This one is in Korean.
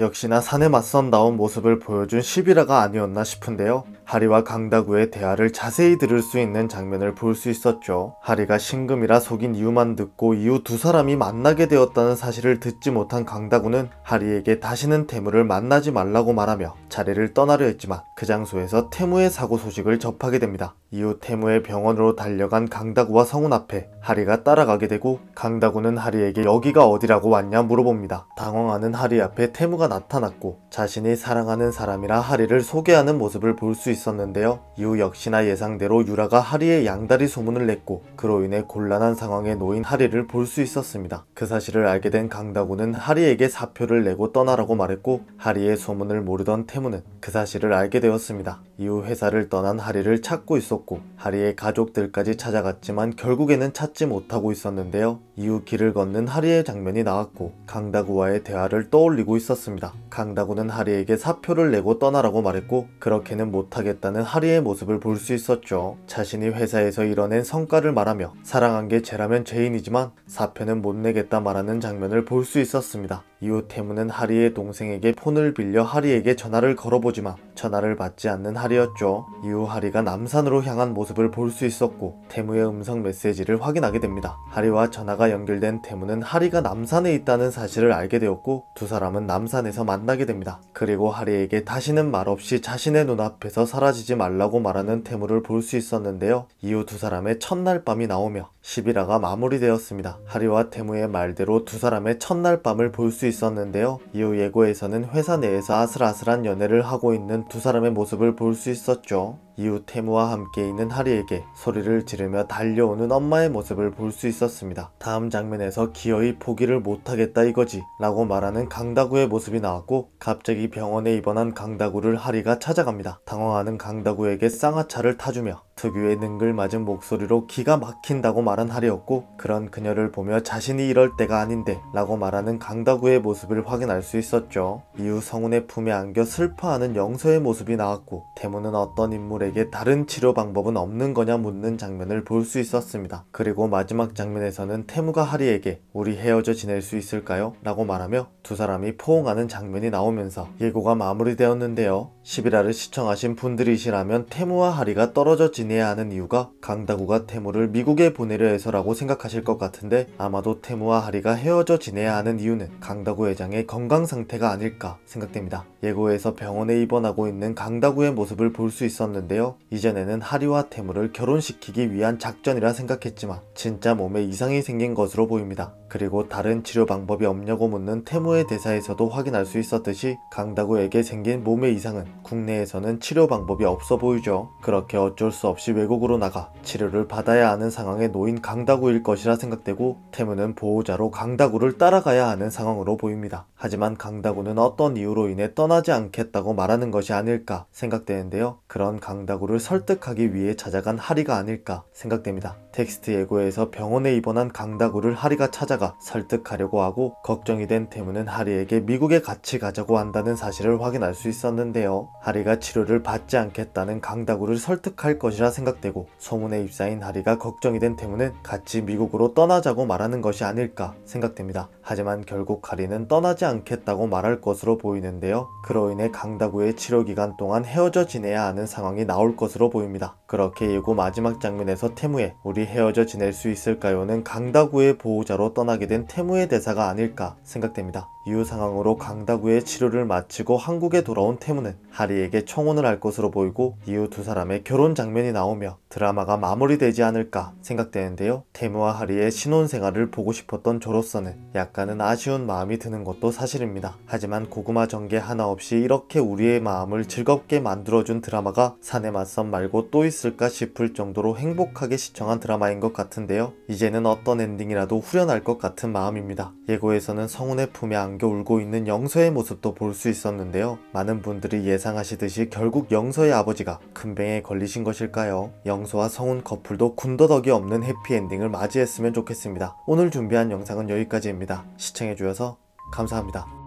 역시나 산에 맞선다운 모습을 보여준 시비라가 아니었나 싶은데요. 하리와 강다구의 대화를 자세히 들을 수 있는 장면을 볼 수 있었죠. 하리가 신금이라 속인 이유만 듣고 이후 두 사람이 만나게 되었다는 사실을 듣지 못한 강다구는 하리에게 다시는 태무를 만나지 말라고 말하며 자리를 떠나려 했지만 그 장소에서 태무의 사고 소식을 접하게 됩니다. 이후 태무의 병원으로 달려간 강다구와 성훈 앞에 하리가 따라가게 되고 강다구는 하리에게 여기가 어디라고 왔냐 물어봅니다. 당황하는 하리 앞에 태무가 나타났고 자신이 사랑하는 사람이라 하리를 소개하는 모습을 볼 수 있었는데요. 이후 역시나 예상대로 유라가 하리의 양다리 소문을 냈고 그로 인해 곤란한 상황에 놓인 하리를 볼 수 있었습니다. 그 사실을 알게 된 강다구는 하리에게 사표를 내고 떠나라고 말했고 하리의 소문을 모르던 태무는 그 사실을 알게 되었습니다. 이후 회사를 떠난 하리를 찾고 있었고 하리의 가족들까지 찾아갔지만 결국에는 찾지 못하고 있었는데요. 이후 길을 걷는 하리의 장면이 나왔고 강다구와의 대화를 떠올리고 있었습니다. 강다구는 하리에게 사표를 내고 떠나라고 말했고 그렇게는 못하겠다는 하리의 모습을 볼 수 있었죠. 자신이 회사에서 이뤄낸 성과를 말하며 사랑한 게 죄라면 죄인이지만 사표는 못 내겠다 말하는 장면을 볼 수 있었습니다. 이후 태무는 하리의 동생에게 폰을 빌려 하리에게 전화를 걸어보지만 전화를 받지 않는 하리였죠. 이후 하리가 남산으로 향한 모습을 볼 수 있었고 태무의 음성 메시지를 확인하게 됩니다. 하리와 전화가 연결된 태무는 하리가 남산에 있다는 사실을 알게 되었고 두 사람은 남산에서 만나게 됩니다. 그리고 하리에게 다시는 말없이 자신의 눈앞에서 사라지지 말라고 말하는 태무를 볼 수 있었는데요. 이후 두 사람의 첫날 밤이 나오며 11화가 마무리되었습니다. 하리와 태무의 말대로 두 사람의 첫날 밤을 볼 수 있었는데요. 이후 예고에서는 회사 내에서 아슬아슬한 연애를 하고 있는 두 사람의 모습을 볼 수 있었죠. 이후 태무와 함께 있는 하리에게 소리를 지르며 달려오는 엄마의 모습을 볼 수 있었습니다. 다음 장면에서 기어이 포기를 못하겠다 이거지 라고 말하는 강다구의 모습이 나왔고 갑자기 병원에 입원한 강다구를 하리가 찾아갑니다. 당황하는 강다구에게 쌍화차를 타주며 특유의 능글맞은 목소리로 기가 막힌다고 말한 하리였고 그런 그녀를 보며 자신이 이럴 때가 아닌데 라고 말하는 강다구의 모습을 확인할 수 있었죠. 이후 성훈의 품에 안겨 슬퍼하는 영서의 모습이 나왔고 태무는 어떤 인물에게 다른 치료 방법은 없는 거냐 묻는 장면을 볼 수 있었습니다. 그리고 마지막 장면에서는 태무가 하리에게 우리 헤어져 지낼 수 있을까요? 라고 말하며 두 사람이 포옹하는 장면이 나오면서 예고가 마무리되었는데요. 11화를 시청하신 분들이시라면 태무와 하리가 떨어져 지내야 하는 이유가 강다구가 태무를 미국에 보내려 해서라고 생각하실 것 같은데 아마도 태무와 하리가 헤어져 지내야 하는 이유는 강다구 회장의 건강 상태가 아닐까 생각됩니다. 예고에서 병원에 입원하고 있는 강다구의 모습을 볼 수 있었는데요. 이전에는 하리와 태무를 결혼시키기 위한 작전이라 생각했지만 진짜 몸에 이상이 생긴 것으로 보입니다. 그리고 다른 치료 방법이 없냐고 묻는 태무의 대사에서도 확인할 수 있었듯이 강다구에게 생긴 몸의 이상은 국내에서는 치료 방법이 없어 보이죠. 그렇게 어쩔 수 없이 외국으로 나가 치료를 받아야 하는 상황에 놓인 강다구일 것이라 생각되고 태무는 보호자로 강다구를 따라가야 하는 상황으로 보입니다. 하지만 강다구는 어떤 이유로 인해 떠나지 않겠다고 말하는 것이 아닐까 생각되는데요. 그런 강다구를 설득하기 위해 찾아간 하리가 아닐까 생각됩니다. 텍스트 예고에서 병원에 입원한 강다구를 하리가 찾아가 설득하려고 하고 걱정이 된 태무는 하리에게 미국에 같이 가자고 한다는 사실을 확인할 수 있었는데요. 하리가 치료를 받지 않겠다는 강다구를 설득할 것이라 생각되고 소문에 휩싸인 하리가 걱정이 된 태무는 같이 미국으로 떠나자고 말하는 것이 아닐까 생각됩니다. 하지만 결국 하리는 떠나지 않겠다고 말할 것으로 보이는데요. 그로 인해 강다구의 치료 기간 동안 헤어져 지내야 하는 상황이 나올 것으로 보입니다. 그렇게 예고 마지막 장면에서 태무의 우리 헤어져 지낼 수 있을까요는 강다구의 보호자로 떠나게 된 태무의 대사가 아닐까 생각됩니다. 이후 상황으로 강다구의 치료를 마치고 한국에 돌아온 태무는 하리에게 청혼을 할 것으로 보이고 이후 두 사람의 결혼 장면이 나오며 드라마가 마무리되지 않을까 생각되는데요. 태무와 하리의 신혼생활을 보고 싶었던 저로서는 약간은 아쉬운 마음이 드는 것도 사실입니다. 하지만 고구마 전개 하나 없이 이렇게 우리의 마음을 즐겁게 만들어준 드라마가 산에 맞선 말고 또 있을까 싶을 정도로 행복하게 시청한 드라마인 것 같은데요. 이제는 어떤 엔딩이라도 후련할 것 같은 마음입니다. 예고에서는 성훈의 품에 안겨 울고 있는 영서의 모습도 볼 수 있었는데요. 많은 분들이 예상하시듯이 결국 영서의 아버지가 큰 병에 걸리신 것일까요? 영서와 성훈 커플도 군더더기 없는 해피엔딩을 맞이했으면 좋겠습니다. 오늘 준비한 영상은 여기까지입니다. 시청해주셔서 감사합니다.